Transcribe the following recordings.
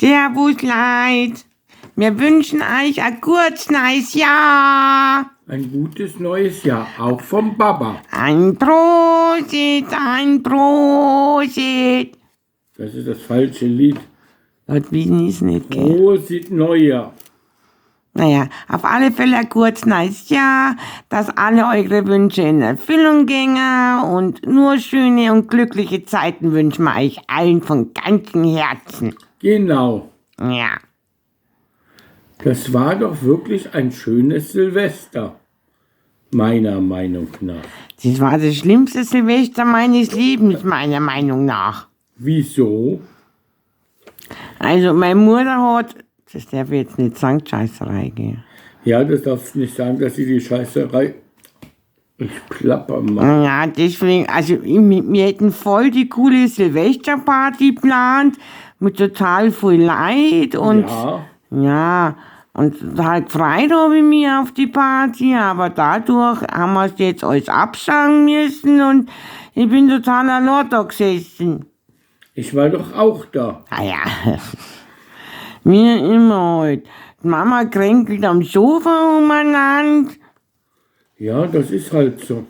Servus, Leid. Wir wünschen euch ein gutes neues Jahr. Ein gutes neues Jahr, auch vom Baba. Ein Prosit, ein Prosit. Das ist das falsche Lied. Das wissen es nicht, gell? Prosit Neujahr. Naja, auf alle Fälle ein gutes neues Jahr, dass alle eure Wünsche in Erfüllung gingen und nur schöne und glückliche Zeiten wünschen wir euch allen von ganzem Herzen. Genau. Ja. Das war doch wirklich ein schönes Silvester. Meiner Meinung nach. Das war das schlimmste Silvester meines Lebens, meiner Meinung nach. Wieso? Also, meine Mutter hat, das darf ich jetzt nicht sagen, Scheißerei, gell? Ja, das darfst du nicht sagen, dass sie die Scheißerei... Ich plapper mal. Ja, deswegen, also wir hätten voll die coole Silvesterparty geplant, mit total viel Leid und ja, und halt gefreut habe ich mich auf die Party, aber dadurch haben wir es jetzt alles absagen müssen und ich bin total allein da gesessen. Ich war doch auch da. Ah ja, mir immer halt. Mama kränkelt am Sofa umeinander. Ja, das ist halt so.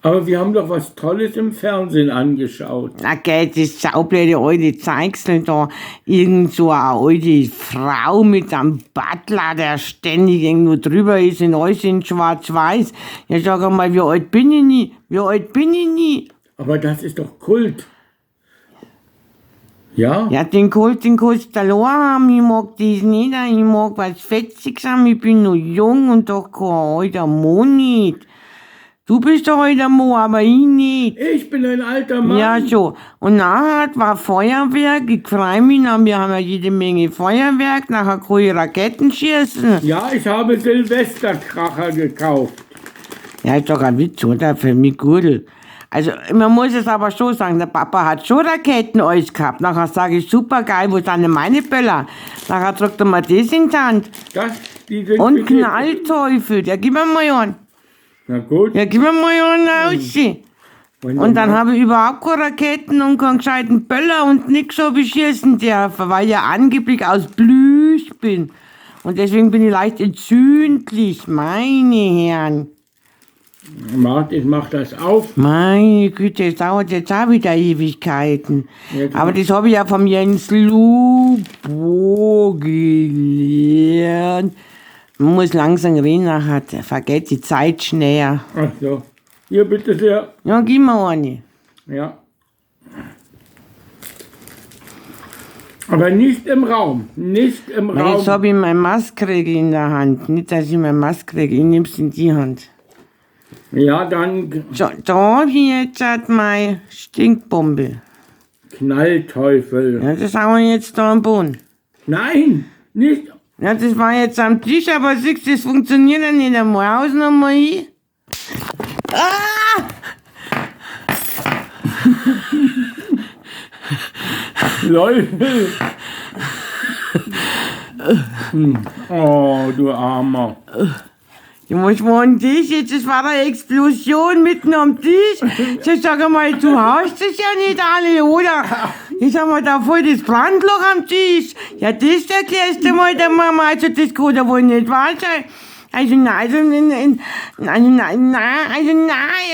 Aber wir haben doch was Tolles im Fernsehen angeschaut. Na gell, das saublöde alte Zeigsel da. Irgend so eine alte Frau mit einem Butler, der ständig irgendwo drüber ist und alles in schwarz-weiß. Ja, sag einmal, wie alt bin ich nie? Wie alt bin ich nie? Aber das ist doch Kult. Ja? Ja, den kannst du allein haben. Ich mag das nicht. Ich mag was Fetziges haben. Ich bin noch jung und doch kein alter Mann nicht. Du bist doch alter Mann, aber ich nicht. Ich bin ein alter Mann. Ja, so. Und nachher war Feuerwerk. Ich freue mich. Wir haben ja jede Menge Feuerwerk. Nachher kann ich Raketen schießen. Ja, ich habe Silvesterkracher gekauft. Ja, ist doch ein Witz, oder? Für mich gut. Also, man muss es aber schon sagen, der Papa hat schon Raketen alles gehabt. Nachher sage ich, super geil, wo sind denn meine Böller? Nachher drückt er mir das in die Hand. Die sind Und Knallteufel, ja, gib mir mal an. Na gut. Ja, gib mir mal an, Aussi. Und dann habe ich überhaupt keine Raketen und keinen gescheiten Böller und nix so beschießen dürfen, weil ich ja angeblich aus Blüch bin. Und deswegen bin ich leicht entzündlich, meine Herren. Martin, mach das auf. Meine Güte, es dauert jetzt auch wieder Ewigkeiten. Ja, aber das habe ich ja vom Jens Lupo gelernt. Man muss langsam reden, nachher vergeht die Zeit schneller. Ach so. Hier, bitte sehr. Ja, gib mir eine. Ja. Aber nicht im Raum. Nicht im Raum. Jetzt habe ich mein Maskregel in der Hand. Nicht, dass ich mein Maskregel, ich nehme es in die Hand. Ja, dann... So, da habe ich jetzt halt meine Stinkbombe. Knallteufel. Ja, das haben wir jetzt da am Boden. Nein, nicht... Ja, das war jetzt am Tisch, aber siehst du, das funktioniert ja nicht einmal. Aus nochmal hin. Ah! Leute. Oh, du Armer. Ja, was war denn das jetzt? Das war eine Explosion mitten am Tisch. Ich sag mal, du hast es ja nicht alle, oder? Ich hab mal da voll das Brandloch am Tisch. Ja, das erklärst du mal der Mama. Also, das kann ja wohl nicht wahr sein. Also, nein,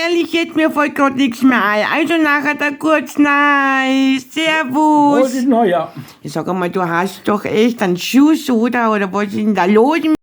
ehrlich, jetzt mir fällt grad nichts mehr ein. Also, nachher da kurz, nein, servus. Gutes Neujahr. Ich sag mal, du hast doch echt einen Schuss, oder? Oder was ist denn da los?